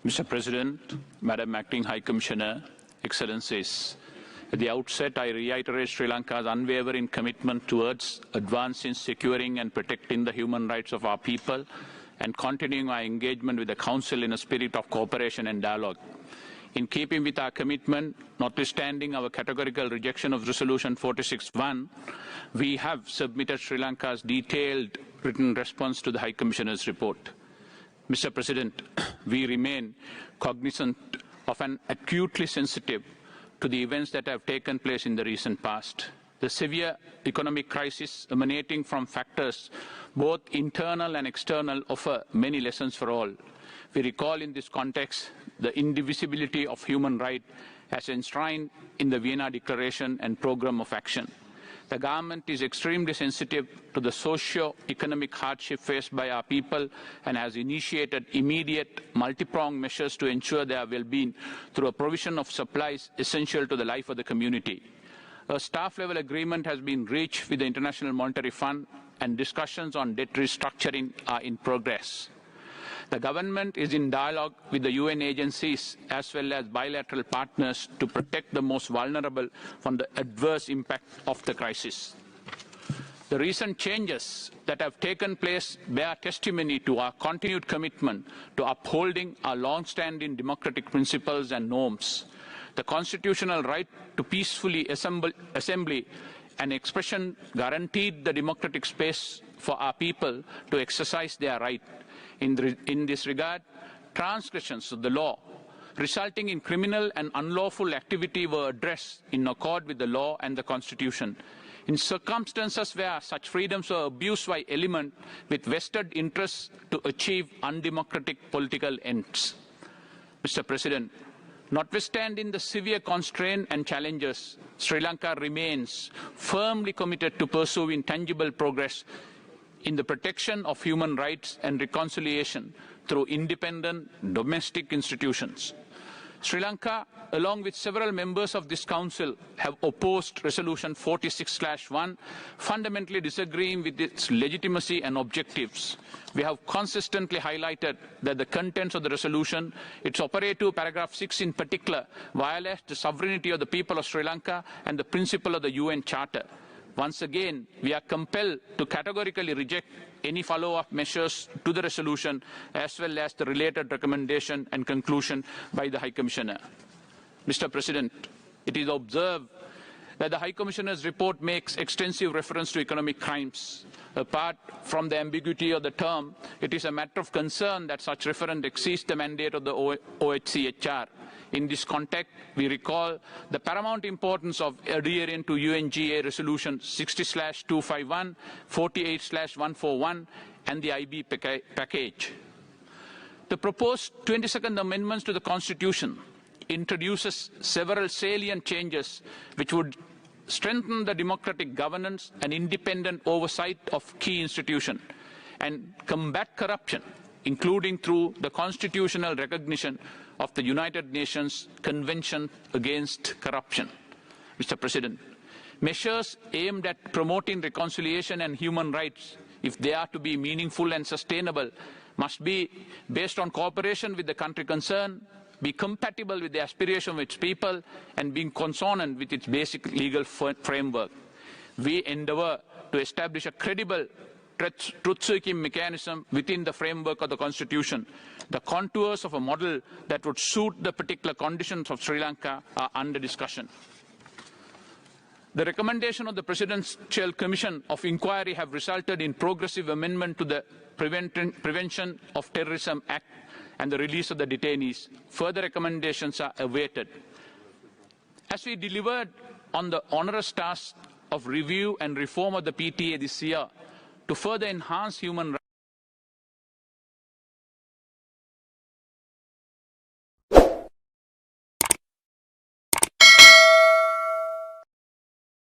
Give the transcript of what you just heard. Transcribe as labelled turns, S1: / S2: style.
S1: Mr. President, Madam Acting High Commissioner, Excellencies, at the outset, I reiterate Sri Lanka's unwavering commitment towards advancing, securing and protecting the human rights of our people and continuing our engagement with the Council in a spirit of cooperation and dialogue. In keeping with our commitment, notwithstanding our categorical rejection of Resolution 46-1, we have submitted Sri Lanka's detailed written response to the High Commissioner's report. Mr. President, we remain cognizant of and acutely sensitive to the events that have taken place in the recent past. The severe economic crisis emanating from factors both internal and external offer many lessons for all. We recall in this context the indivisibility of human rights as enshrined in the Vienna Declaration and Programme of Action. The government is extremely sensitive to the socio-economic hardship faced by our people and has initiated immediate multi-pronged measures to ensure their well-being through a provision of supplies essential to the life of the community. A staff-level agreement has been reached with the International Monetary Fund and discussions on debt restructuring are in progress. The government is in dialogue with the UN agencies as well as bilateral partners to protect the most vulnerable from the adverse impact of the crisis. The recent changes that have taken place bear testimony to our continued commitment to upholding our long-standing democratic principles and norms. The constitutional right to peacefully assembly and expression guaranteed the democratic space for our people to exercise their right. In this regard, transgressions of the law resulting in criminal and unlawful activity were addressed in accord with the law and the Constitution. In circumstances where such freedoms were abused by elements with vested interests to achieve undemocratic political ends. Mr. President, notwithstanding the severe constraints and challenges, Sri Lanka remains firmly committed to pursuing tangible progress in the protection of human rights and reconciliation through independent domestic institutions. Sri Lanka, along with several members of this Council, have opposed Resolution 46/1, fundamentally disagreeing with its legitimacy and objectives. We have consistently highlighted that the contents of the resolution, its operative paragraph 6 in particular, violates the sovereignty of the people of Sri Lanka and the principle of the UN Charter. Once again, we are compelled to categorically reject any follow-up measures to the resolution as well as the related recommendation and conclusion by the High Commissioner. Mr. President, it is observed that the High Commissioner's report makes extensive reference to economic crimes. Apart from the ambiguity of the term, it is a matter of concern that such reference exceeds the mandate of the OHCHR. In this context, we recall the paramount importance of adhering to UNGA Resolution 60/251, 48/141, and the IB package. The proposed 22nd amendments to the Constitution introduces several salient changes which would strengthen the democratic governance and independent oversight of key institutions and combat corruption, including through the constitutional recognition of the United Nations Convention Against Corruption. Mr. President, measures aimed at promoting reconciliation and human rights, if they are to be meaningful and sustainable, must be based on cooperation with the country concerned, be compatible with the aspiration of its people, and being consonant with its basic legal framework. We endeavour to establish a credible truth-seeking mechanism within the framework of the Constitution. The contours of a model that would suit the particular conditions of Sri Lanka are under discussion. The recommendation of the Presidential Commission of Inquiry have resulted in progressive amendment to the Prevention of Terrorism Act and the release of the detainees. Further recommendations are awaited. As we delivered on the onerous task of review and reform of the PTA this year, to further enhance human